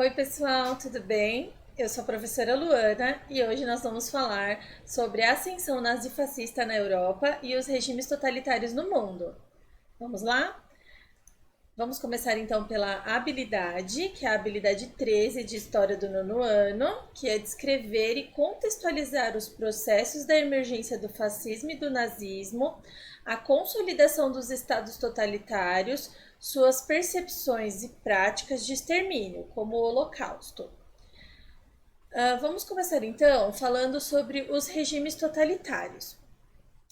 Oi, pessoal, tudo bem? Eu sou a professora Luana e hoje nós vamos falar sobre a ascensão nazifascista na Europa e os regimes totalitários no mundo. Vamos lá? Vamos começar então pela habilidade, que é a habilidade 13 de História do Nono Ano, que é descrever e contextualizar os processos da emergência do fascismo e do nazismo, a consolidação dos estados totalitários, suas percepções e práticas de extermínio, como o Holocausto. Vamos começar então falando sobre os regimes totalitários.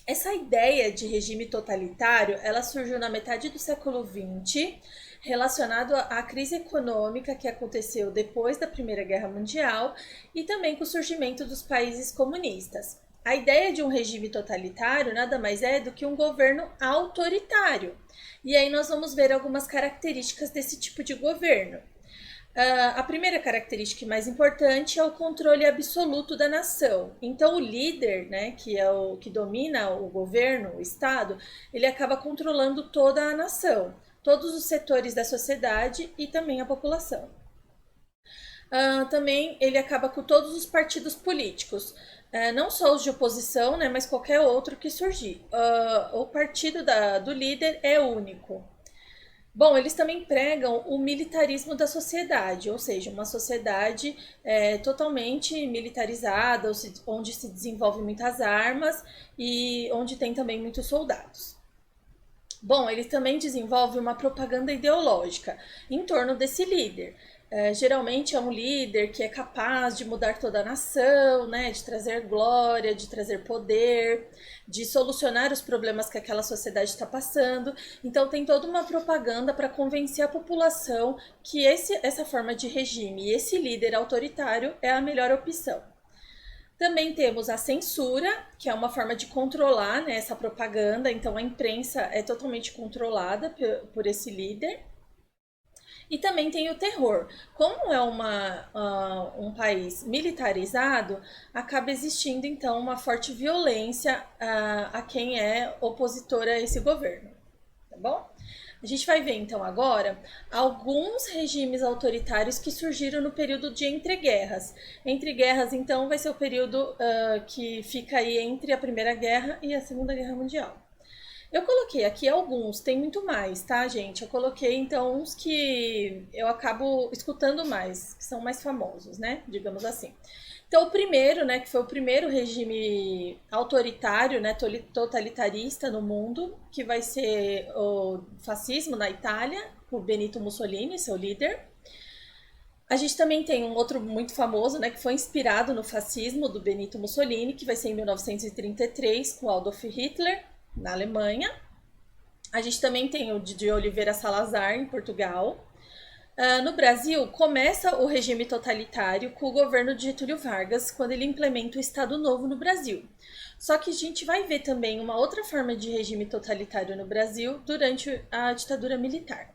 Essa ideia de regime totalitário, ela surgiu na metade do século XX, relacionado à crise econômica que aconteceu depois da Primeira Guerra Mundial e também com o surgimento dos países comunistas. A ideia de um regime totalitário nada mais é do que um governo autoritário. E aí nós vamos ver algumas características desse tipo de governo. A primeira característica mais importante é o controle absoluto da nação. Então, o líder, né, que é o que domina o governo, o Estado, ele acaba controlando toda a nação, todos os setores da sociedade e também a população. Também ele acaba com todos os partidos políticos, não só os de oposição, né, mas qualquer outro que surgir. O partido do líder é único. Bom, eles também pregam o militarismo da sociedade, ou seja, uma sociedade totalmente militarizada, onde se desenvolvem muitas armas e onde tem também muitos soldados. Bom, eles também desenvolvem uma propaganda ideológica em torno desse líder. Geralmente é um líder que é capaz de mudar toda a nação, né, de trazer glória, de trazer poder, de solucionar os problemas que aquela sociedade está passando. Então tem toda uma propaganda para convencer a população que essa forma de regime e esse líder autoritário é a melhor opção. Também temos a censura, que é uma forma de controlar, né, essa propaganda. Então a imprensa é totalmente controlada por esse líder. E também tem o terror. Como é um país militarizado, acaba existindo então uma forte violência a quem é opositor a esse governo. Tá bom? A gente vai ver então agora alguns regimes autoritários que surgiram no período de entreguerras. Entre guerras, então, vai ser o período que fica aí entre a Primeira Guerra e a Segunda Guerra Mundial. Eu coloquei aqui alguns, tem muito mais, tá, gente? Eu coloquei, então, uns que eu acabo escutando mais, que são mais famosos, né? Digamos assim. Então, o primeiro, né, que foi o primeiro regime autoritário, né, totalitarista no mundo, que vai ser o fascismo na Itália, por Benito Mussolini, seu líder. A gente também tem um outro muito famoso, né, que foi inspirado no fascismo do Benito Mussolini, que vai ser em 1933, com Adolf Hitler, na Alemanha. A gente também tem o de Oliveira Salazar, em Portugal. No Brasil, começa o regime totalitário com o governo de Getúlio Vargas, quando ele implementa o Estado Novo no Brasil. Só que a gente vai ver também uma outra forma de regime totalitário no Brasil durante a ditadura militar.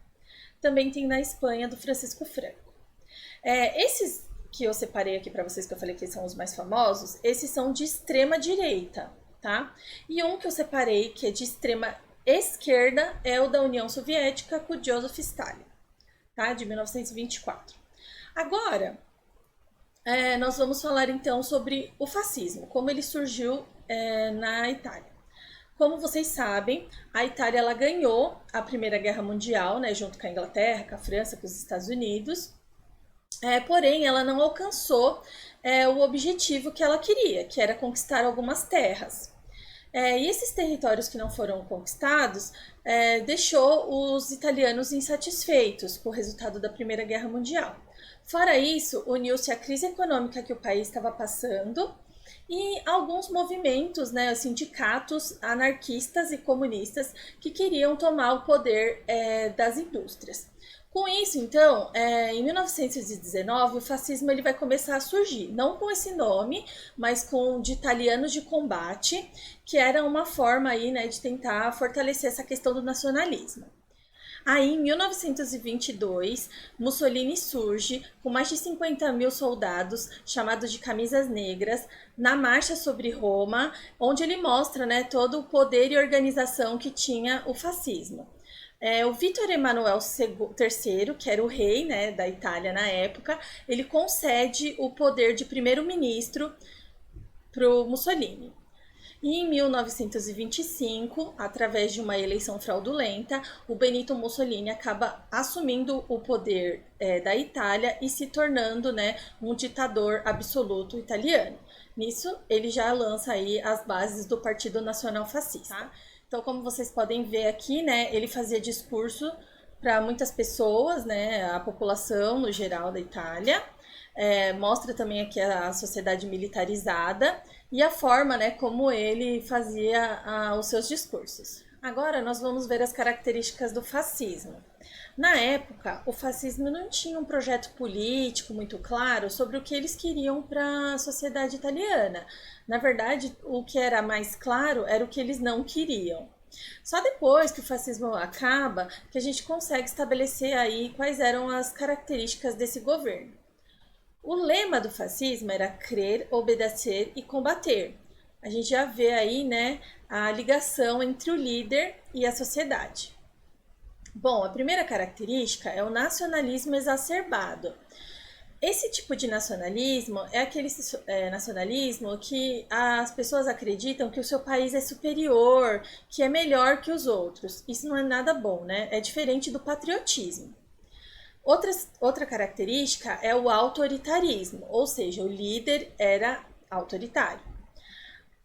Também tem na Espanha, do Francisco Franco. Esses que eu separei aqui para vocês, que eu falei que são os mais famosos, esses são de extrema direita, tá? E um que eu separei, que é de extrema esquerda, é o da União Soviética, com Joseph Stalin, tá? De 1924. Agora, nós vamos falar então sobre o fascismo, como ele surgiu na Itália. Como vocês sabem, a Itália ela ganhou a Primeira Guerra Mundial, né, junto com a Inglaterra, com a França, com os Estados Unidos. Porém, ela não alcançou o objetivo que ela queria, que era conquistar algumas terras. E esses territórios que não foram conquistados deixou os italianos insatisfeitos com o resultado da Primeira Guerra Mundial. Fora isso, uniu-se a crise econômica que o país estava passando e alguns movimentos, né, sindicatos anarquistas e comunistas que queriam tomar o poder das indústrias. Com isso, então, em 1919, o fascismo ele vai começar a surgir, não com esse nome, mas com de italianos de combate, que era uma forma aí, né, de tentar fortalecer essa questão do nacionalismo. Aí, em 1922, Mussolini surge com mais de 50 mil soldados, chamados de camisas negras, na marcha sobre Roma, onde ele mostra, né, todo o poder e organização que tinha o fascismo. O Vítor Emanuel III, que era o rei, né, da Itália na época, ele concede o poder de primeiro-ministro para o Mussolini. E em 1925, através de uma eleição fraudulenta, o Benito Mussolini acaba assumindo o poder da Itália e se tornando, né, um ditador absoluto italiano. Nisso, ele já lança aí as bases do Partido Nacional Fascista. Tá? Então, como vocês podem ver aqui, né, ele fazia discurso para muitas pessoas, né, a população no geral da Itália. Mostra também aqui a sociedade militarizada e a forma, né, como ele fazia os seus discursos. Agora nós vamos ver as características do fascismo. Na época, o fascismo não tinha um projeto político muito claro sobre o que eles queriam para a sociedade italiana. Na verdade, o que era mais claro era o que eles não queriam. Só depois que o fascismo acaba, que a gente consegue estabelecer aí quais eram as características desse governo. O lema do fascismo era crer, obedecer e combater. A gente já vê aí, né, a ligação entre o líder e a sociedade. Bom, a primeira característica é o nacionalismo exacerbado. Esse tipo de nacionalismo é aquele nacionalismo que as pessoas acreditam que o seu país é superior, que é melhor que os outros. Isso não é nada bom, né? É diferente do patriotismo. Outra característica é o autoritarismo, ou seja, o líder era autoritário.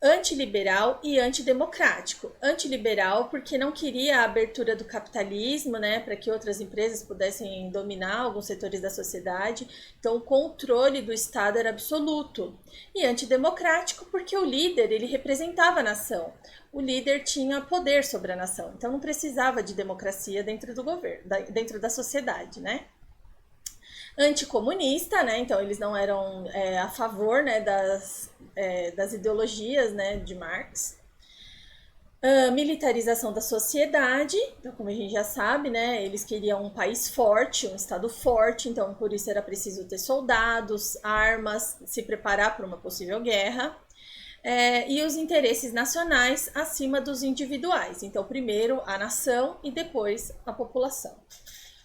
Antiliberal e antidemocrático. Antiliberal porque não queria a abertura do capitalismo, né, para que outras empresas pudessem dominar alguns setores da sociedade. Então, o controle do Estado era absoluto. E antidemocrático porque o líder, ele representava a nação. O líder tinha poder sobre a nação, então não precisava de democracia dentro do governo, dentro da sociedade, né? Anticomunista, né? Então eles não eram a favor, né, das ideologias, né, de Marx. Militarização da sociedade, então, como a gente já sabe, né, eles queriam um país forte, um estado forte, então por isso era preciso ter soldados, armas, se preparar para uma possível guerra. E os interesses nacionais acima dos individuais. Então, primeiro a nação e depois a população.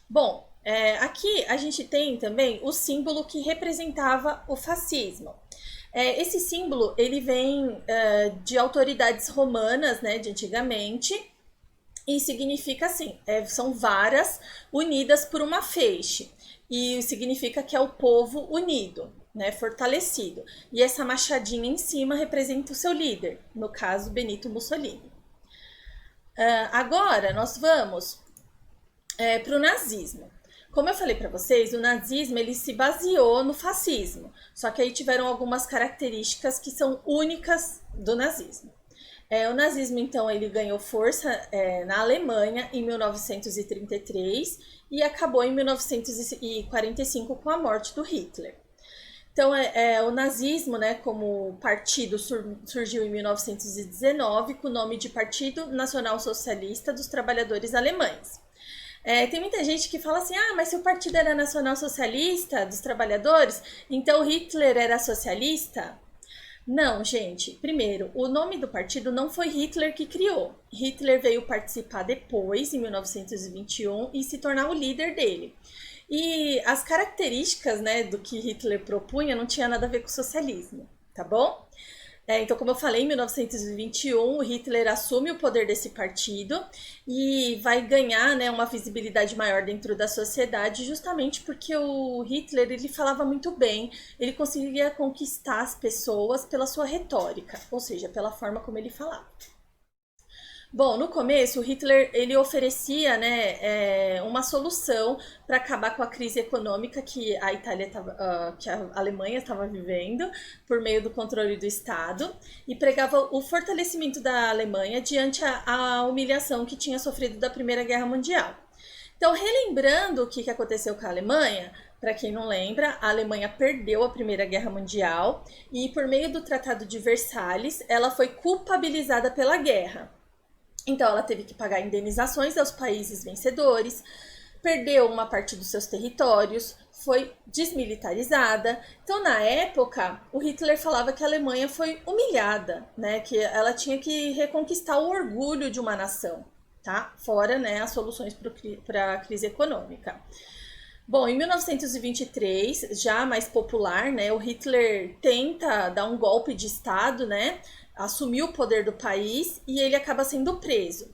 Bom, aqui a gente tem também o símbolo que representava o fascismo. Esse símbolo ele vem de autoridades romanas, né, de antigamente, e significa assim, são varas unidas por uma feixe, e significa que é o povo unido, né, fortalecido. E essa machadinha em cima representa o seu líder, no caso Benito Mussolini. Agora nós vamos para o nazismo. Como eu falei para vocês, o nazismo ele se baseou no fascismo, só que aí tiveram algumas características que são únicas do nazismo. O nazismo, então, ele ganhou força na Alemanha em 1933 e acabou em 1945 com a morte do Hitler. Então, o nazismo, né, como partido, surgiu em 1919 com o nome de Partido Nacional Socialista dos Trabalhadores Alemães. Tem muita gente que fala assim, mas se o partido era nacional socialista dos trabalhadores, então Hitler era socialista? Não, gente. Primeiro, o nome do partido não foi Hitler que criou. Hitler veio participar depois, em 1921, e se tornar o líder dele. E as características, né, do que Hitler propunha não tinha nada a ver com o socialismo, tá bom? Então, como eu falei, em 1921, o Hitler assume o poder desse partido e vai ganhar, né, uma visibilidade maior dentro da sociedade, justamente porque o Hitler ele falava muito bem, ele conseguia conquistar as pessoas pela sua retórica, ou seja, pela forma como ele falava. Bom, no começo, o Hitler ele oferecia, né, uma solução para acabar com a crise econômica que a que a Alemanha estava vivendo por meio do controle do Estado e pregava o fortalecimento da Alemanha diante a humilhação que tinha sofrido da Primeira Guerra Mundial. Então, relembrando o que aconteceu com a Alemanha, para quem não lembra, a Alemanha perdeu a Primeira Guerra Mundial e, por meio do Tratado de Versalhes, ela foi culpabilizada pela guerra. Então, ela teve que pagar indenizações aos países vencedores, perdeu uma parte dos seus territórios, foi desmilitarizada. Então, na época, o Hitler falava que a Alemanha foi humilhada, né? Que ela tinha que reconquistar o orgulho de uma nação. tá? Fora, né, as soluções para a crise econômica. Bom, em 1923, já mais popular, né, o Hitler tenta dar um golpe de Estado, né, assumir o poder do país e ele acaba sendo preso.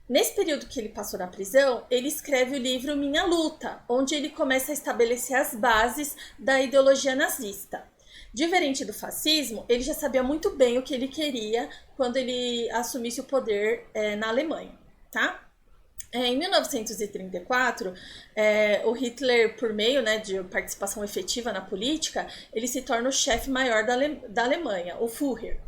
Nesse período que ele passou na prisão, ele escreve o livro Minha Luta, onde ele começa a estabelecer as bases da ideologia nazista. Diferente do fascismo, ele já sabia muito bem o que ele queria quando ele assumisse o poder na Alemanha, tá? Em 1934, o Hitler, por meio, né, de participação efetiva na política, ele se torna o chefe maior da Alemanha, o Führer.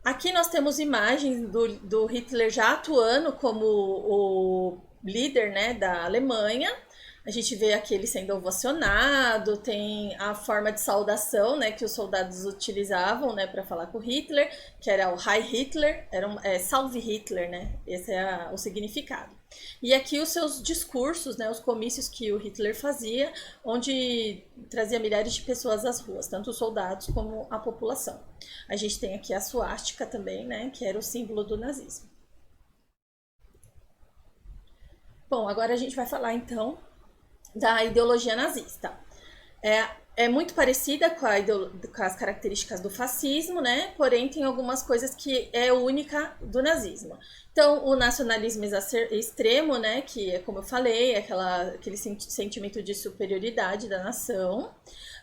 Aqui nós temos imagens do Hitler já atuando como o líder, né, da Alemanha. A gente vê aqui ele sendo ovacionado, tem a forma de saudação, né, que os soldados utilizavam, né, para falar com Hitler, que era o Heil Hitler, era Salve Hitler, né, esse é o significado. E aqui os seus discursos, né, os comícios que o Hitler fazia, onde trazia milhares de pessoas às ruas, tanto os soldados como a população. A gente tem aqui a suástica também, né, que era o símbolo do nazismo. Bom, agora a gente vai falar então da ideologia nazista. É muito parecida com as características do fascismo, né? Porém, tem algumas coisas que é única do nazismo. Então, o nacionalismo extremo, né? Que é como eu falei, aquele sentimento de superioridade da nação.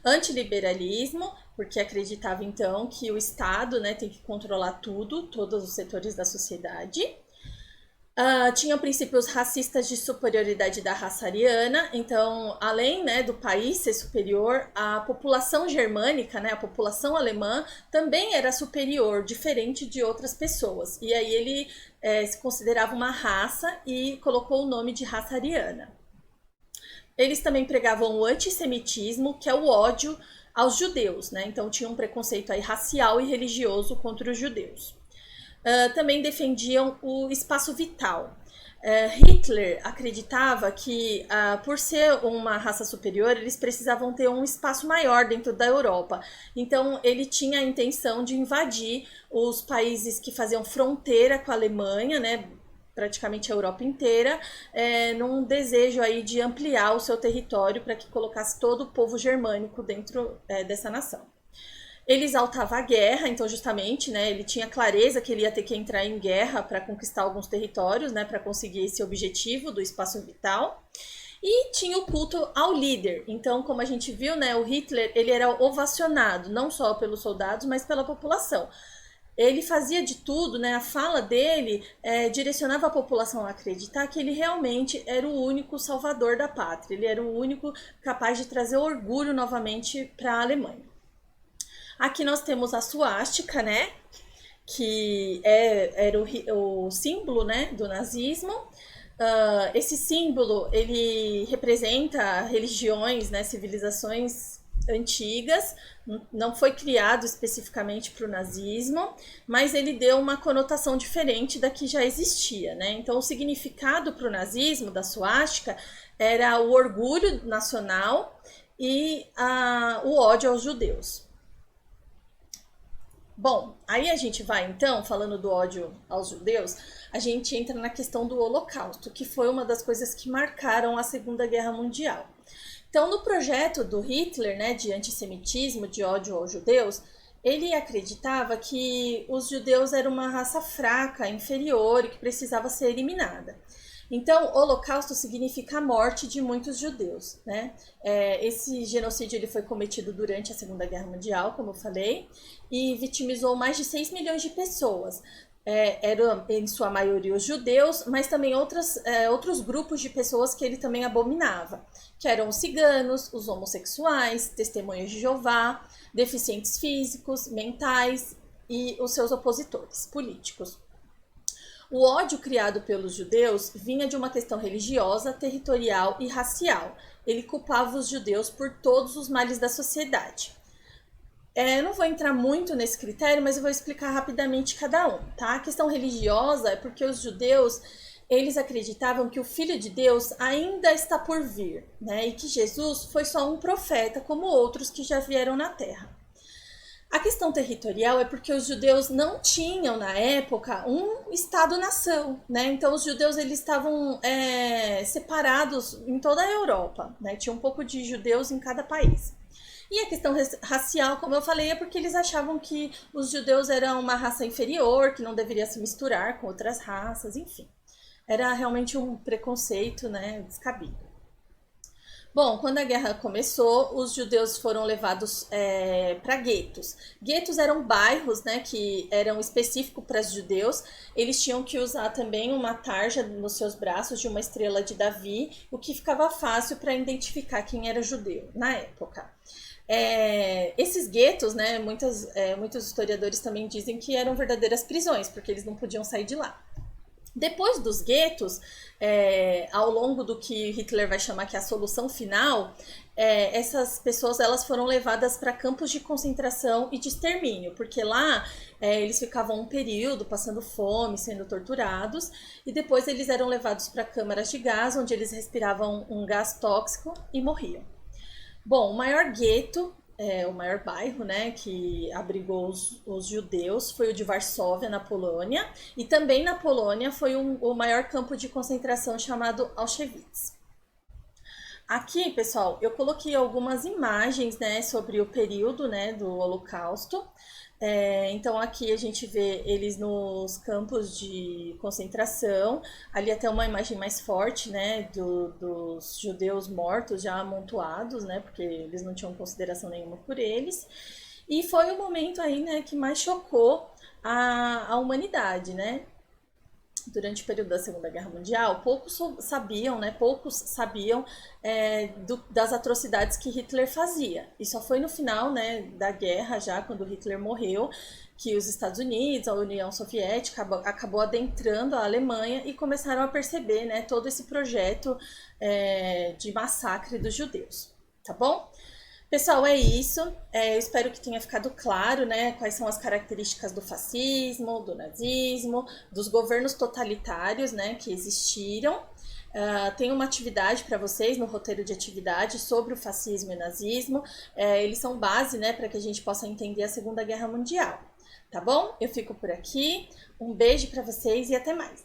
Antiliberalismo, porque acreditava então que o Estado, né, tem que controlar tudo, todos os setores da sociedade. Tinha princípios racistas de superioridade da raça ariana, então, além, né, do país ser superior, a população germânica, né, a população alemã, também era superior, diferente de outras pessoas. E aí ele se considerava uma raça e colocou o nome de raça ariana. Eles também pregavam o antissemitismo, que é o ódio aos judeus, né? Então tinha um preconceito aí racial e religioso contra os judeus. Também defendiam o espaço vital. Hitler acreditava que, por ser uma raça superior, eles precisavam ter um espaço maior dentro da Europa. Então, ele tinha a intenção de invadir os países que faziam fronteira com a Alemanha, né, praticamente a Europa inteira, num desejo aí de ampliar o seu território para que colocasse todo o povo germânico dentro dessa nação. Ele exaltava a guerra, então justamente, né, ele tinha clareza que ele ia ter que entrar em guerra para conquistar alguns territórios, né, para conseguir esse objetivo do espaço vital. E tinha o culto ao líder. Então, como a gente viu, né, o Hitler, ele era ovacionado não só pelos soldados, mas pela população. Ele fazia de tudo, né, a fala dele direcionava a população a acreditar que ele realmente era o único salvador da pátria, ele era o único capaz de trazer orgulho novamente para a Alemanha. Aqui nós temos a suástica, né, que era o símbolo, né, do nazismo. Esse símbolo, ele representa religiões, né, civilizações antigas, não foi criado especificamente para o nazismo, mas ele deu uma conotação diferente da que já existia, né? Então, o significado para o nazismo, da suástica, era o orgulho nacional e o ódio aos judeus. Bom, aí a gente vai então, falando do ódio aos judeus, a gente entra na questão do Holocausto, que foi uma das coisas que marcaram a Segunda Guerra Mundial. Então, no projeto do Hitler, né, de antissemitismo, de ódio aos judeus, ele acreditava que os judeus eram uma raça fraca, inferior e que precisava ser eliminada. Então, Holocausto significa a morte de muitos judeus, né? Esse genocídio ele foi cometido durante a Segunda Guerra Mundial, como eu falei, e vitimizou mais de 6 milhões de pessoas. Eram, em sua maioria, os judeus, mas também outros grupos de pessoas que ele também abominava, que eram os ciganos, os homossexuais, testemunhas de Jeová, deficientes físicos, mentais e os seus opositores políticos. O ódio criado pelos judeus vinha de uma questão religiosa, territorial e racial. Ele culpava os judeus por todos os males da sociedade. Eu não vou entrar muito nesse critério, mas eu vou explicar rapidamente cada um, tá? A questão religiosa é porque os judeus, eles acreditavam que o Filho de Deus ainda está por vir, né? E que Jesus foi só um profeta, como outros que já vieram na Terra. A questão territorial é porque os judeus não tinham, na época, um Estado-nação, né? Então, os judeus eles estavam separados em toda a Europa, né? Tinha um pouco de judeus em cada país. E a questão racial, como eu falei, é porque eles achavam que os judeus eram uma raça inferior, que não deveria se misturar com outras raças, enfim. Era realmente um preconceito, né, descabido. Bom, quando a guerra começou, os judeus foram levados para guetos. Guetos eram bairros, né, que eram específicos para os judeus. Eles tinham que usar também uma tarja nos seus braços de uma estrela de Davi, o que ficava fácil para identificar quem era judeu na época. Esses guetos, né, muitos historiadores também dizem que eram verdadeiras prisões, porque eles não podiam sair de lá. Depois dos guetos, ao longo do que Hitler vai chamar que é a solução final, essas pessoas elas foram levadas para campos de concentração e de extermínio, porque lá eles ficavam um período passando fome, sendo torturados, e depois eles eram levados para câmaras de gás, onde eles respiravam um gás tóxico e morriam. Bom, o maior gueto, o maior bairro, né, que abrigou os judeus foi o de Varsóvia, na Polônia, e também na Polônia foi o maior campo de concentração chamado Auschwitz. Aqui, pessoal, eu coloquei algumas imagens, né, sobre o período, né, do Holocausto. Então aqui a gente vê eles nos campos de concentração, ali até uma imagem mais forte, né, dos judeus mortos já amontoados, né, porque eles não tinham consideração nenhuma por eles. E foi o momento aí, né, que mais chocou a humanidade, né? Durante o período da Segunda Guerra Mundial, poucos sabiam das atrocidades que Hitler fazia. E só foi no final, né, da guerra, já quando Hitler morreu, que os Estados Unidos, a União Soviética, acabou adentrando a Alemanha e começaram a perceber, né, todo esse projeto de massacre dos judeus. Tá bom? Pessoal, é isso. Eu espero que tenha ficado claro, né, quais são as características do fascismo, do nazismo, dos governos totalitários, né, que existiram. Tem uma atividade para vocês no roteiro de atividade sobre o fascismo e nazismo. Eles são base, né, para que a gente possa entender a Segunda Guerra Mundial. Tá bom? Eu fico por aqui. Um beijo para vocês e até mais.